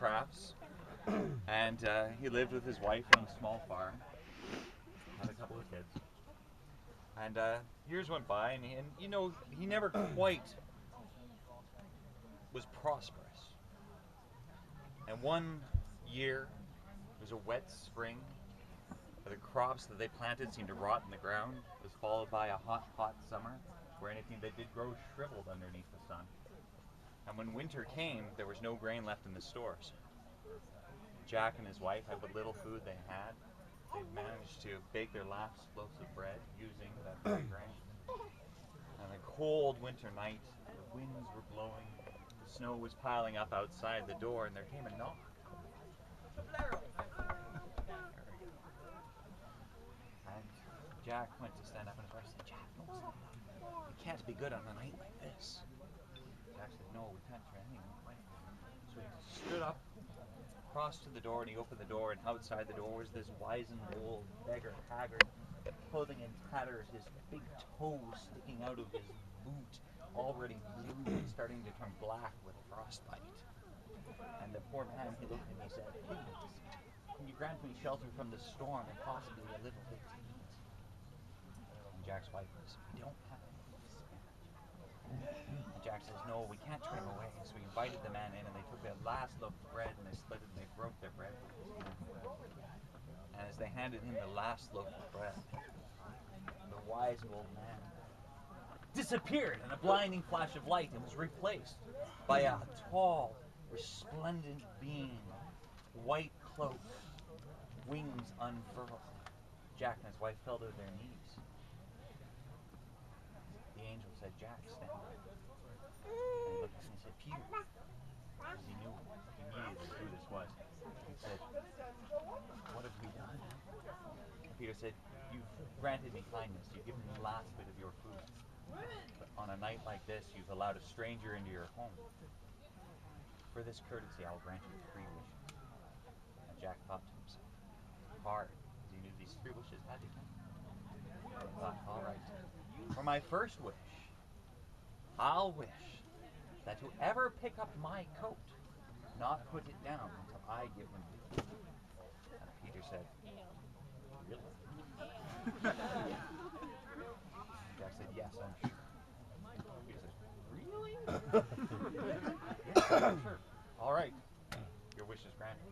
crafts, and he lived with his wife on a small farm, had a couple of kids. And years went by, and you know, he never quite was prosperous. And one year, it was a wet spring. The crops that they planted seemed to rot in the ground. It was followed by a hot, hot summer, where anything that did grow shriveled underneath the sun. And when winter came, there was no grain left in the stores. Jack and his wife had what little food they had. They managed to bake their last loaves of bread using that very grain. On a cold winter night, the winds were blowing, the snow was piling up outside the door, and there came a knock. And Jack went to stand up, and his wife said, "Jack, no, it can't be good on a night like this." Jack said, "No, we can't try anything." So he stood up, crossed to the door, and he opened the door, and outside the door was this wizened old beggar, haggard, clothing in tatters, his big toes sticking out of his boot, already blue and starting to turn black with frostbite. And the poor man, he looked and he said, "Please, can you grant me shelter from the storm and possibly a little bit to eat?" And Jack's wife said, "We don't have any spinach." And Jack says, "No, we can't turn him away." So he invited the man in, and they took their last loaf of bread, and they split it, and they broke their bread. And as they handed him the last loaf of bread, the wise old man disappeared in a blinding flash of light and was replaced by a tall, resplendent being, white cloak, wings unfurled. Jack and his wife fell to their knees. The angel said, "Jack, stand up." And he looked at him and he said, "Peter," because he knew immediately who this was. He said, "What have we done?" And Peter said, "You've granted me kindness. You've given me the last bit of your food. But on a night like this, you've allowed a stranger into your home. For this courtesy, I'll grant you 3 wishes." And Jack thought to himself, hard, because he knew these 3 wishes had to come. And he thought, all right, for my first wish, I'll wish that whoever pick up my coat, not put it down until I give him leave. And Peter said, "Really?" Jack said, "Yes, I'm sure." Peter said, "Really?" "Yes, I'm sure." "All right, your wish is granted."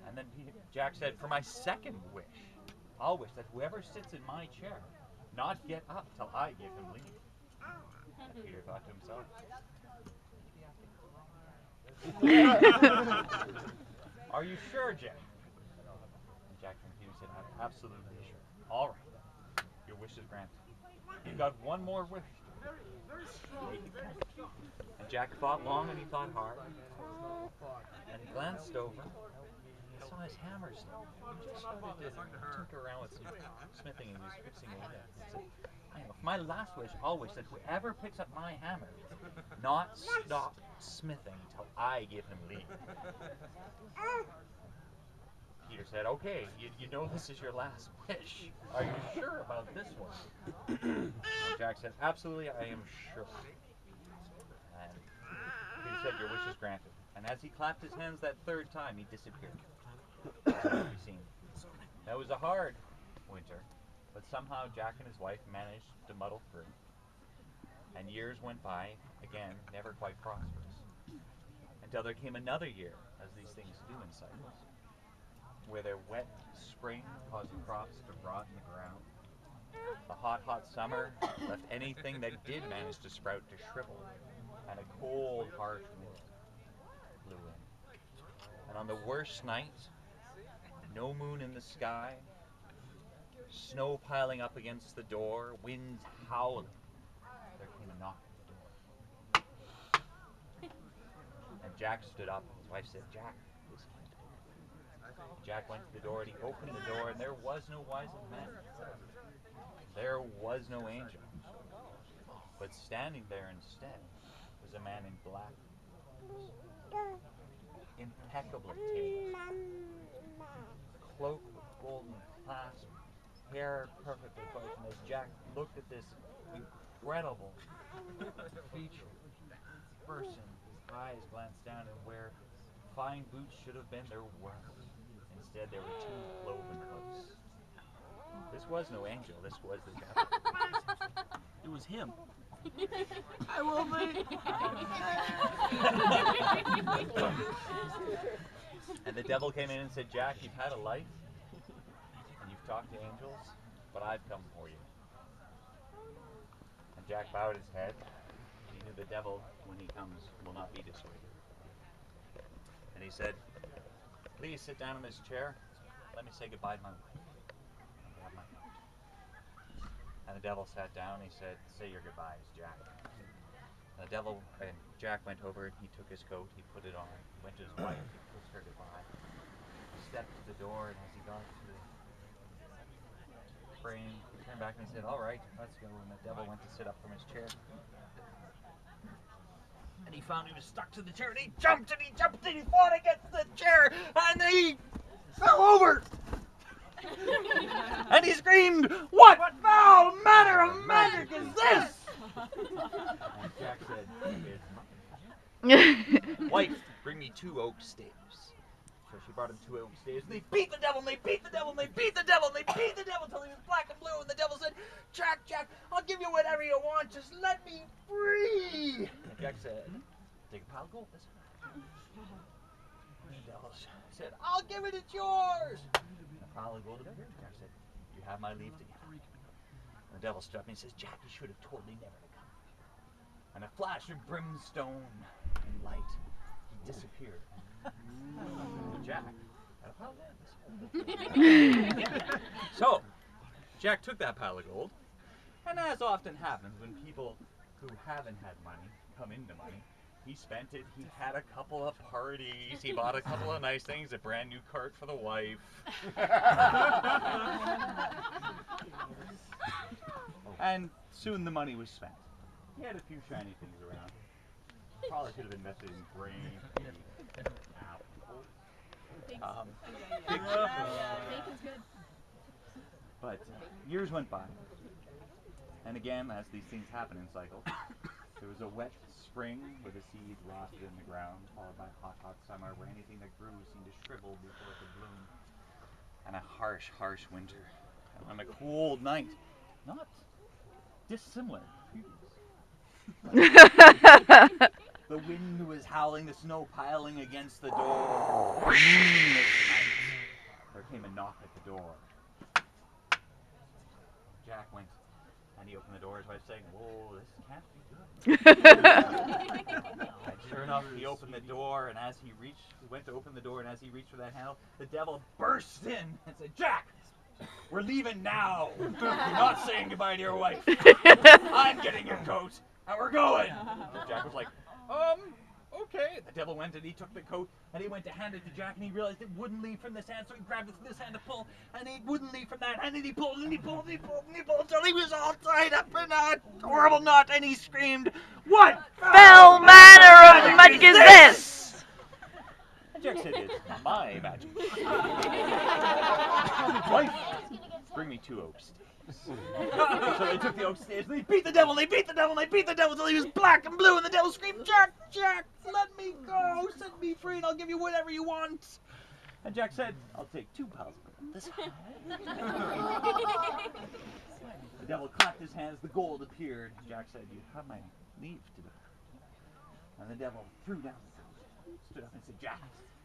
And then Jack said, "For my second wish, I'll wish that whoever sits in my chair not get up till I give him leave." And Peter thought to himself, "Are you sure, Jack?" And Jack turned to Peter and said, "I'm absolutely sure." "All right, your wish is granted. You've got one more wish to make it count." And Jack thought long and he thought hard. And he glanced over. He saw his hammer still. He just started to tinker around with some smithing, and he was fixing it again. He said, "For my last wish, I'll wish that whoever picks up my hammer not stop smithing till I give him leave." Peter said, "Okay, you know this is your last wish. Are you sure about this one?" And Jack said, "Absolutely, I am sure." And Peter said, "Your wish is granted." And as he clapped his hands that 3rd time, he disappeared. Never be seen. That was a hard winter, but somehow Jack and his wife managed to muddle through. And years went by, again, never quite prosperous, until there came another year, as these things do in cycles, where their wet spring caused the crops to rot in the ground. The hot, hot summer left anything that did manage to sprout to shrivel, and a cold, harsh wind blew in. And on the worst night, no moon in the sky, snow piling up against the door, winds howling, there came a knock at the door. And Jack stood up, and his wife said, "Jack, this can't be." Jack went to the door, and he opened the door, and there was no wizened man. There was no angel. But standing there instead was a man in black robes, impeccably tailored, cloak with golden clasp, hair perfectly coiffed. And as Jack looked at this incredible featured person, his eyes glanced down, and where fine boots should have been their work. Instead, there were 2 cloven hoofs. This was no angel, this was the devil. It was him. I will be. And the devil came in and said, Jack, you've had a life, and you've talked to angels, but I've come for you. And Jack bowed his head. He knew the devil, when he comes, will not be dissuaded. And he said, please sit down in this chair. Let me say goodbye to my wife. And the devil sat down and he said, say your goodbyes, Jack. And the devil and Jack went over and he took his coat, he put it on, he went to his wife, he kissed her goodbye. He stepped to the door and as he got to the frame, he turned back and he said, all right, let's go. And the devil went to sit up from his chair. And he found he was stuck to the chair and he jumped and he jumped and he fought against the chair and he fell over. And he screamed, what foul manner of magic is this? And Jack said, wife, bring me 2 oak staves. So she brought him 2 oak staves. And they beat the devil, and they beat the devil, and they beat the devil, and they beat the devil until he was black and blue. And the devil said, Jack, I'll give you whatever you want. Just let me free. And Jack said, take a pile of gold. And the devil said, I'll give it, it's yours. Pile of gold appeared. Jack said, you have my leave to go. And the devil stood up and he says, Jack, you should have told me never to come. And a flash of brimstone and light, he disappeared. Jack had a pile of gold. So, Jack took that pile of gold, and as often happens when people who haven't had money come into money, he spent it, he had a couple of parties, he bought a couple of nice things, a brand new cart for the wife. And soon the money was spent. He had a few shiny things around. Probably could have invested in grain, apples. Bacon's good. But years went by. And again, as these things happen in cycles, there was a wet spring where the seed rotted in the ground, followed by a hot summer where anything that grew seemed to shrivel before it could bloom. And a harsh winter. And on a cold night, not dissimilar to previous. The wind was howling, the snow piling against the door. This night, there came a knock at the door. Jack went and he opened the door, his wife saying, whoa, this can't be good. And sure enough, he opened the door, and as he went to open the door, and as he reached for that handle, the devil burst in and said, Jack, we're leaving now. You're not saying goodbye to your wife. I'm getting your coat, and we're going. And Jack was like, okay. The devil went and he took the coat and he went to hand it to Jack and he realized it wouldn't leave from this hand, so he grabbed it from this hand to pull and it wouldn't leave from that hand and he pulled and he pulled and he pulled and he pulled until he was all tied up in a horrible knot and he screamed, what Foul manner of magic is this? And Jack said, it's my magic. Wife, bring me 2 oak staves. So they took the oak staves and they beat the devil and they beat the devil and they beat the devil until he was black and blue and the devil screamed, Jack, let me go, set me free and I'll give you whatever you want. And Jack said, I'll take 2 piles of gold this high. The devil clapped his hands, the gold appeared. Jack said, you have my leave to go. And the devil threw down the gold, stood up and said, Jack,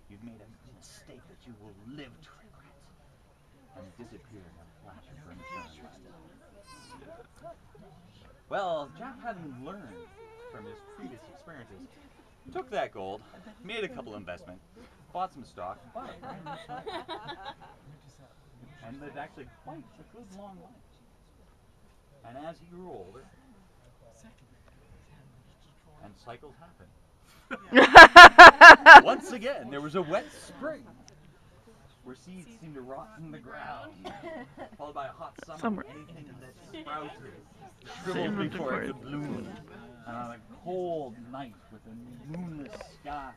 you've made a mistake that you will live to regret. And it disappeared in a flash of brimstone. Well, Jack, having learned from his previous experiences, took that gold, made a couple investments, bought some stock, bought a brand new cycle, and lived actually quite a good long life. And as he grew older, and cycles happened. Once again, there was a wet spring where seeds seemed to rot in the ground, followed by a hot summer. Anything that sprouted shriveled before it could bloom. And on a cold night with a moonless sky,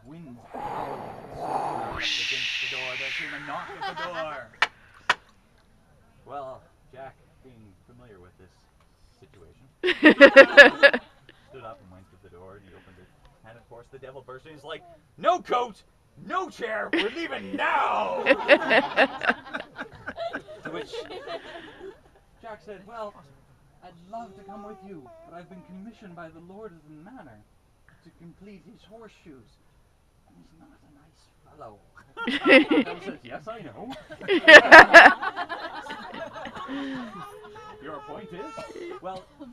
winds howling against the door, there came a knock at the door. Well, Jack, being familiar with this situation, stood up and went to the door and he opened it. And of course the devil burst in. He's like, no coat, no chair, we're leaving now! To which Jack said, well, I'd love to come with you, but I've been commissioned by the Lord of the Manor to complete his horseshoes. And he's not a nice fellow. The devil says, yes, I know. Your point is, well, if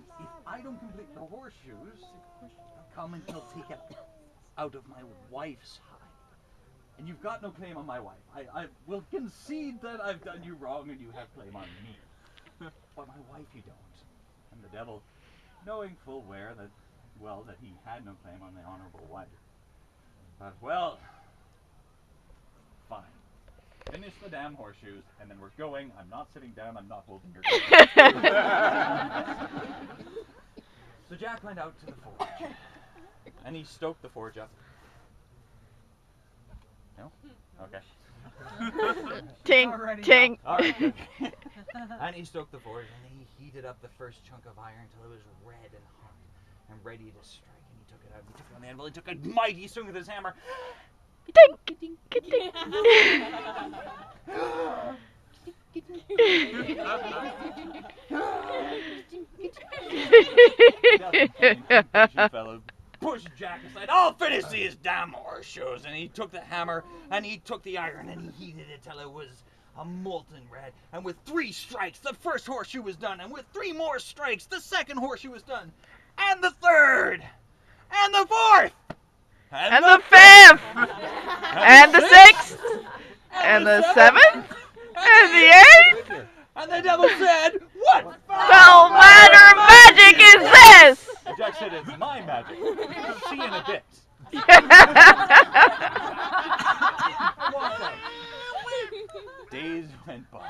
I don't complete the horseshoes, I'll come and he'll take it out of my wife's hide. And you've got no claim on my wife. I will concede that I've done you wrong and you have claim on me. But my wife you don't. And the devil, knowing full well that he had no claim on the honorable wife. But, well, fine. Finish the damn horseshoes, and then we're going. I'm not sitting down. I'm not holding your gun. So Jack went out to the forge, and he stoked the forge up. No? Okay. Ting, ting. All right, good. And he stoked the forge, and he heated up the first chunk of iron until it was red and hot and ready to strike. And he took it out. He took it on the anvil. He took a mighty swing with his hammer. Ting, ting, ting. Fellow pushed Jack aside. I'll finish these damn horseshoes. And he took the hammer and he took the iron and he heated it till it was a molten red. And with 3 strikes, the first horseshoe was done. And with 3 more strikes, the second horseshoe was done. And the third. And the fourth. And the 5th. And the 6th. And the 7th. And the 8th. And the devil said, what Foul manner of magic is this? And Jack said, it's my magic. See you in a bit. Walked out. Days went by.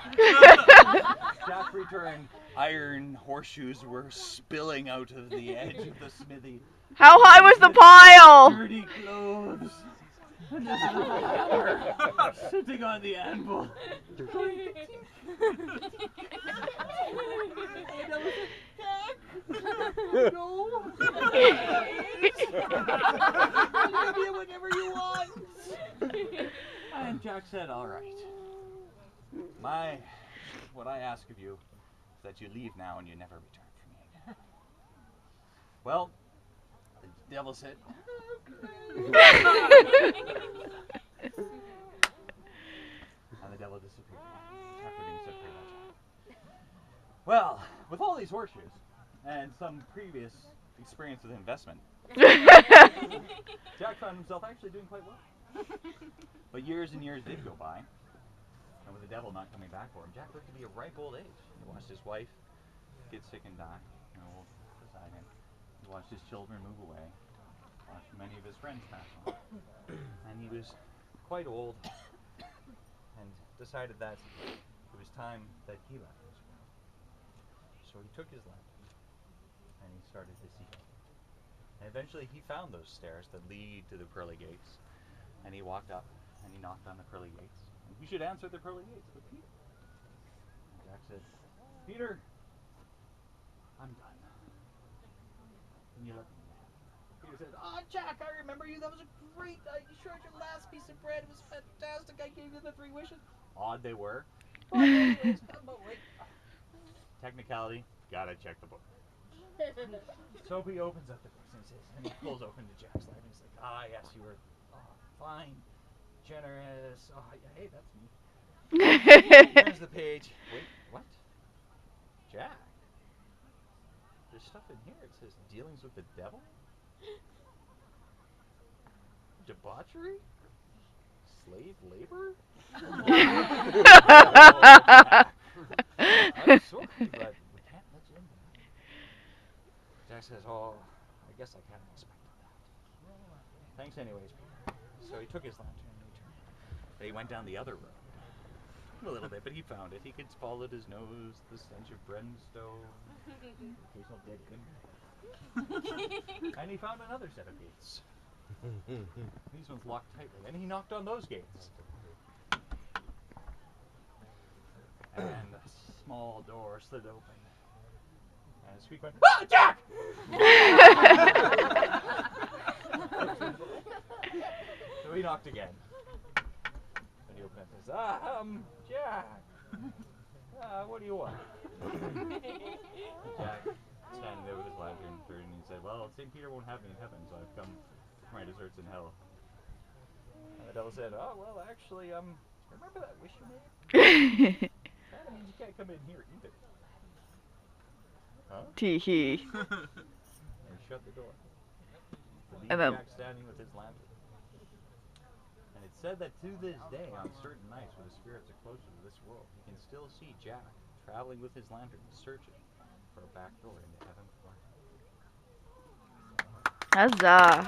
Jack returned. Iron horseshoes were spilling out of the edge of the smithy. How high was the pile? Dirty clothes. And this hammer sitting on the anvil. No. Whenever you want. And Jack said, all right. What I ask of you is that you leave now and you never return for me again. Well, the devil said, and the devil disappeared after being set free by Jack. Well, with all these horseshoes and some previous experience with investment, Jack found himself actually doing quite well. But years and years did go by, and with the devil not coming back for him, Jack looked to be a ripe old age. He watched his wife get sick and die, beside him. He watched his children move away, watched many of his friends pass on, and he was quite old, and decided that it was time that he left this world. So he took his lamp, and he started to seek out. And eventually he found those stairs that lead to the pearly gates, and he walked up, and he knocked on the pearly gates. And you should answer the pearly gates with Peter. And Jack said, Peter, I'm done. And you let me in. Peter said, Jack, I remember you. That was a great, you shared your last piece of bread. It was fantastic. I gave you the 3 wishes. Odd they were. But anyways, technicality, gotta check the book. So he opens up the book and he pulls open to Jack's life and he's like, yes, you were fine, generous. Hey, that's me. There's the page. Wait, what? Jack? There's stuff in here. It says dealings with the devil? Debauchery? Slave labor? I'm sorry, but we can't let you in there. Jack says, I guess I kind of expected that. Thanks anyways, Peter. So he took his lantern and he turned. But he went down the other road. A little bit, but he found it. He could follow his nose, the stench of bread and stove, occasional dead finger. And he found another set of gates. These ones locked tightly, and he knocked on those gates. And a small door slid open. And a squeak went, Jack! So he knocked again. And he opened up and says, Jack. What do you want? Jack, standing there with his lantern, turned and he said, well, St. Peter won't have me in heaven, so I've come for my desserts in hell. And the devil said, oh, well, actually, remember that wish you made? That means you can't come in here either. Huh? Tee hee. And shut the door. And then Jack standing with his lantern. And it's said that to this day, on certain nights where the spirits are closer to this world, you can still see Jack traveling with his lantern, searching for a back door into heaven. huzzah.